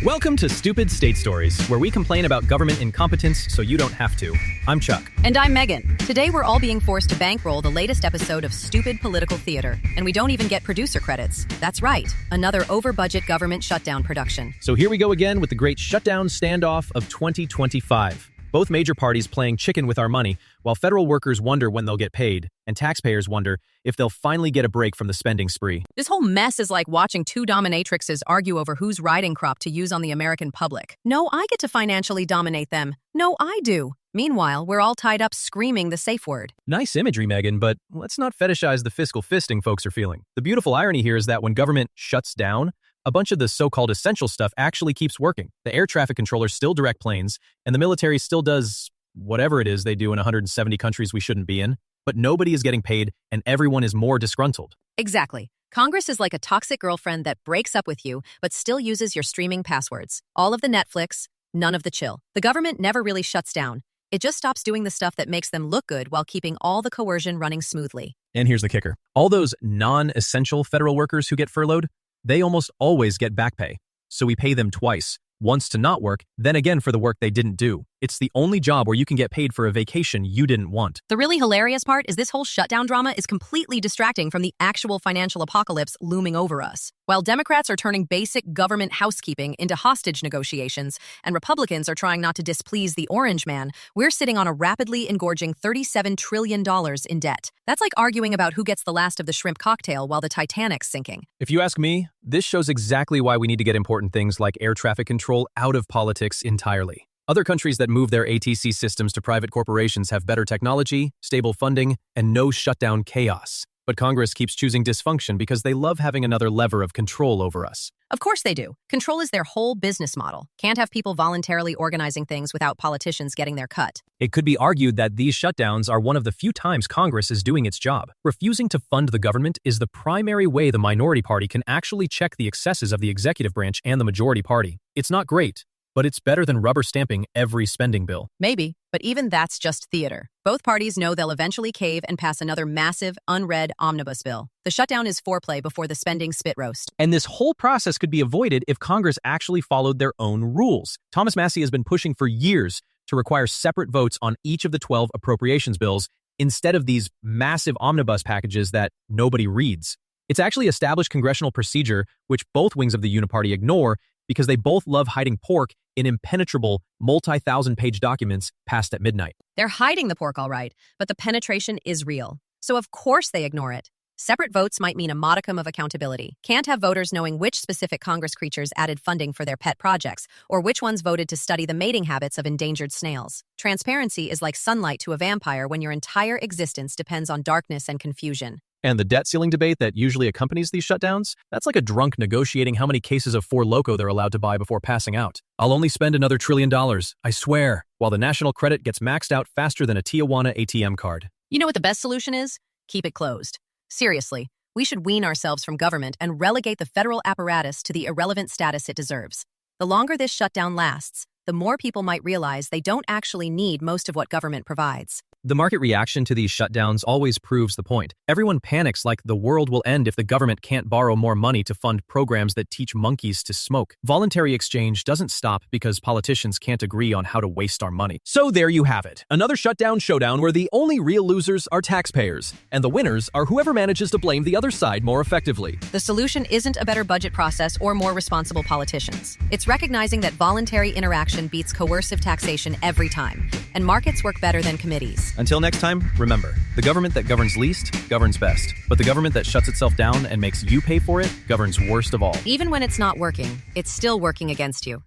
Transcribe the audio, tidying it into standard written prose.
Welcome to Stupid State Stories, where we complain about government incompetence so you don't have to. I'm Chuck. And I'm Megan. Today we're all being forced to bankroll the latest episode of Stupid Political Theater, and we don't even get producer credits. That's right, another over-budget government shutdown production. So here we go again with the great shutdown standoff of 2025. Both major parties playing chicken with our money, while federal workers wonder when they'll get paid, and taxpayers wonder if they'll finally get a break from the spending spree. This whole mess is like watching two dominatrixes argue over whose riding crop to use on the American public. No, I get to financially dominate them. No, I do. Meanwhile, we're all tied up screaming the safe word. Nice imagery, Megan, but let's not fetishize the fiscal fisting folks are feeling. The beautiful irony here is that when government shuts down, a bunch of the so-called essential stuff actually keeps working. The air traffic controllers still direct planes, and the military still does whatever it is they do in 170 countries we shouldn't be in, but nobody is getting paid, and everyone is more disgruntled. Exactly. Congress is like a toxic girlfriend that breaks up with you, but still uses your streaming passwords. All of the Netflix, none of the chill. The government never really shuts down. It just stops doing the stuff that makes them look good while keeping all the coercion running smoothly. And here's the kicker. All those non-essential federal workers who get furloughed, they almost always get back pay. So we pay them twice, once to not work, then again for the work they didn't do. It's the only job where you can get paid for a vacation you didn't want. The really hilarious part is this whole shutdown drama is completely distracting from the actual financial apocalypse looming over us. While Democrats are turning basic government housekeeping into hostage negotiations, and Republicans are trying not to displease the orange man, we're sitting on a rapidly engorging $37 trillion in debt. That's like arguing about who gets the last of the shrimp cocktail while the Titanic's sinking. If you ask me, this shows exactly why we need to get important things like air traffic control out of politics entirely. Other countries that move their ATC systems to private corporations have better technology, stable funding, and no shutdown chaos. But Congress keeps choosing dysfunction because they love having another lever of control over us. Of course they do. Control is their whole business model. Can't have people voluntarily organizing things without politicians getting their cut. It could be argued that these shutdowns are one of the few times Congress is doing its job. Refusing to fund the government is the primary way the minority party can actually check the excesses of the executive branch and the majority party. It's not great, but it's better than rubber stamping every spending bill. Maybe, but even that's just theater. Both parties know they'll eventually cave and pass another massive, unread omnibus bill. The shutdown is foreplay before the spending spit roast. And this whole process could be avoided if Congress actually followed their own rules. Thomas Massie has been pushing for years to require separate votes on each of the 12 appropriations bills instead of these massive omnibus packages that nobody reads. It's actually established congressional procedure, which both wings of the uniparty ignore because they both love hiding pork in impenetrable, multi-thousand-page documents passed at midnight. They're hiding the pork all right, but the penetration is real. So of course they ignore it. Separate votes might mean a modicum of accountability. Can't have voters knowing which specific Congress creatures added funding for their pet projects, or which ones voted to study the mating habits of endangered snails. Transparency is like sunlight to a vampire when your entire existence depends on darkness and confusion. And the debt ceiling debate that usually accompanies these shutdowns, that's like a drunk negotiating how many cases of Four Loko they're allowed to buy before passing out. I'll only spend another $1 trillion, I swear, while the national credit gets maxed out faster than a Tijuana ATM card. You know what the best solution is? Keep it closed. Seriously, we should wean ourselves from government and relegate the federal apparatus to the irrelevant status it deserves. The longer this shutdown lasts, the more people might realize they don't actually need most of what government provides. The market reaction to these shutdowns always proves the point. Everyone panics like the world will end if the government can't borrow more money to fund programs that teach monkeys to smoke. Voluntary exchange doesn't stop because politicians can't agree on how to waste our money. So there you have it. Another shutdown showdown where the only real losers are taxpayers, and the winners are whoever manages to blame the other side more effectively. The solution isn't a better budget process or more responsible politicians. It's recognizing that voluntary interaction beats coercive taxation every time, and markets work better than committees. Until next time, remember, the government that governs least governs best, but the government that shuts itself down and makes you pay for it governs worst of all. Even when it's not working, it's still working against you.